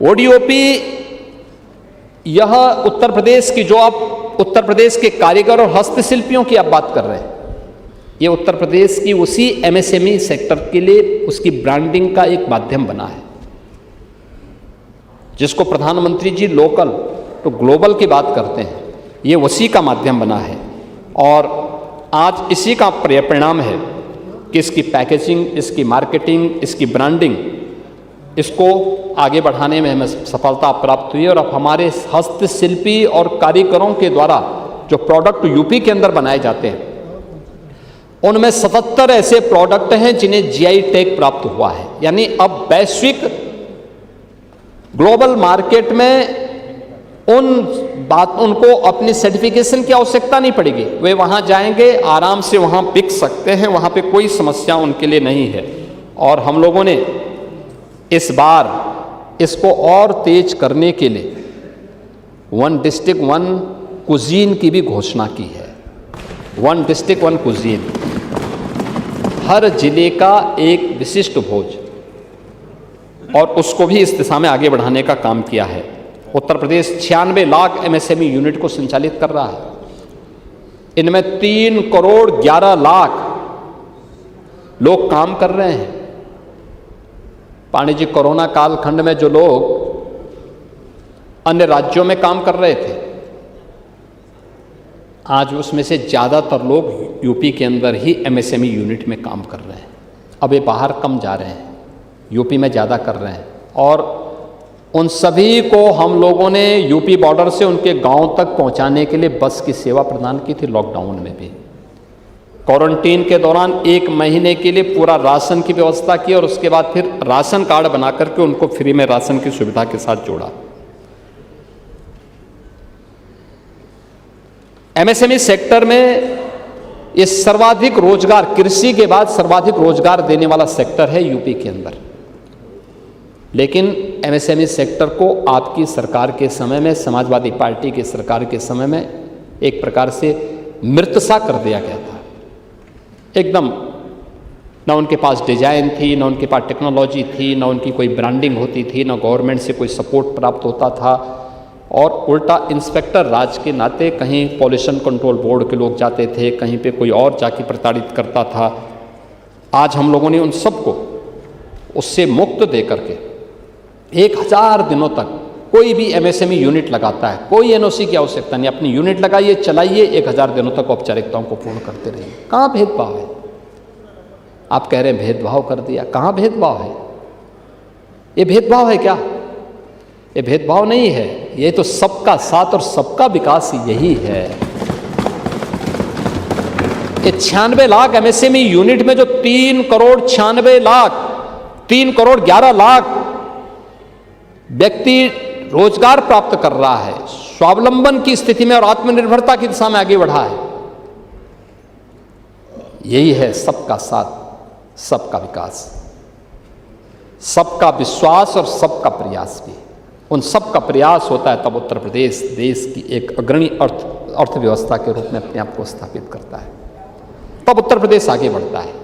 ODOP, यह उत्तर प्रदेश की, जो आप उत्तर प्रदेश के कारीगर और हस्तशिल्पियों की आप बात कर रहे हैं, ये उत्तर प्रदेश की उसी एमएसएमई सेक्टर के लिए उसकी ब्रांडिंग का एक माध्यम बना है, जिसको प्रधानमंत्री जी लोकल तो ग्लोबल की बात करते हैं, ये उसी का माध्यम बना है। और आज इसी का परिणाम है कि इसकी पैकेजिंग, इसकी मार्केटिंग, इसकी ब्रांडिंग, इसको आगे बढ़ाने में हमें सफलता प्राप्त हुई। और अब हमारे हस्तशिल्पी और कारीगरों के द्वारा जो प्रोडक्ट यूपी के अंदर बनाए जाते हैं, उनमें 77 ऐसे प्रोडक्ट हैं जिन्हें जीआई टैग प्राप्त हुआ है। यानी अब वैश्विक ग्लोबल मार्केट में उनको अपनी सर्टिफिकेशन की आवश्यकता नहीं पड़ेगी, वे वहां जाएंगे, आराम से वहां बिक सकते हैं, वहां पे कोई समस्या उनके लिए नहीं है। और हम लोगों ने इस बार इसको और तेज करने के लिए वन डिस्ट्रिक्ट वन कुजीन की भी घोषणा की है। वन डिस्ट्रिक्ट वन कुजीन, हर जिले का एक विशिष्ट भोज, और उसको भी इस दिशा में आगे बढ़ाने का काम किया है। उत्तर प्रदेश 96 लाख एमएसएमई यूनिट को संचालित कर रहा है। इनमें 3 करोड़ 11 लाख लोग काम कर रहे हैं। पांडे जी, कोरोना कालखंड में जो लोग अन्य राज्यों में काम कर रहे थे, आज उसमें से ज़्यादातर लोग यूपी के अंदर ही एमएसएमई यूनिट में काम कर रहे हैं। अब ये बाहर कम जा रहे हैं, यूपी में ज़्यादा कर रहे हैं। और उन सभी को हम लोगों ने यूपी बॉर्डर से उनके गांव तक पहुंचाने के लिए बस की सेवा प्रदान की थी। लॉकडाउन में भी क्वारंटीन के दौरान 1 महीने के लिए पूरा राशन की व्यवस्था की, और उसके बाद फिर राशन कार्ड बना करके उनको फ्री में राशन की सुविधा के साथ जोड़ा। एमएसएमई सेक्टर में ये सर्वाधिक रोजगार, कृषि के बाद सर्वाधिक रोजगार देने वाला सेक्टर है यूपी के अंदर। लेकिन एमएसएमई सेक्टर को आपकी सरकार के समय में, समाजवादी पार्टी की सरकार के समय में एक प्रकार से मृतसा कर दिया गया था। एकदम ना उनके पास डिजाइन थी, ना उनके पास टेक्नोलॉजी थी, ना उनकी कोई ब्रांडिंग होती थी, ना गवर्नमेंट से कोई सपोर्ट प्राप्त होता था। और उल्टा इंस्पेक्टर राज के नाते कहीं पॉल्यूशन कंट्रोल बोर्ड के लोग जाते थे, कहीं पे कोई और जाके प्रताड़ित करता था। आज हम लोगों ने उन सबको उससे मुक्त दे करके 1000 दिनों तक कोई भी एमएसएमई यूनिट लगाता है, कोई एनओसी की आवश्यकता नहीं, अपनी यूनिट लगाइए, चलाइए, 1000 दिनों तक औपचारिकताओं को पूर्ण करते रहिए। कहाँ भेदभाव है? आप कह रहे हैं भेदभाव कर दिया, कहाँ भेदभाव है? ये भेदभाव है क्या? ये भेदभाव नहीं है, ये तो सबका साथ और सबका विकास यही है। ये 96 लाख एमएसएमई यूनिट में जो 3 करोड़ 96 लाख 3 करोड़ 11 लाख व्यक्ति रोजगार प्राप्त कर रहा है, स्वावलंबन की स्थिति में और आत्मनिर्भरता की दिशा में आगे बढ़ा है, यही है सबका साथ, सबका विकास, सबका विश्वास और सबका प्रयास भी। उन सबका प्रयास होता है तब उत्तर प्रदेश देश की एक अग्रणी अर्थव्यवस्था के रूप में अपने आप को स्थापित करता है, तब उत्तर प्रदेश आगे बढ़ता है।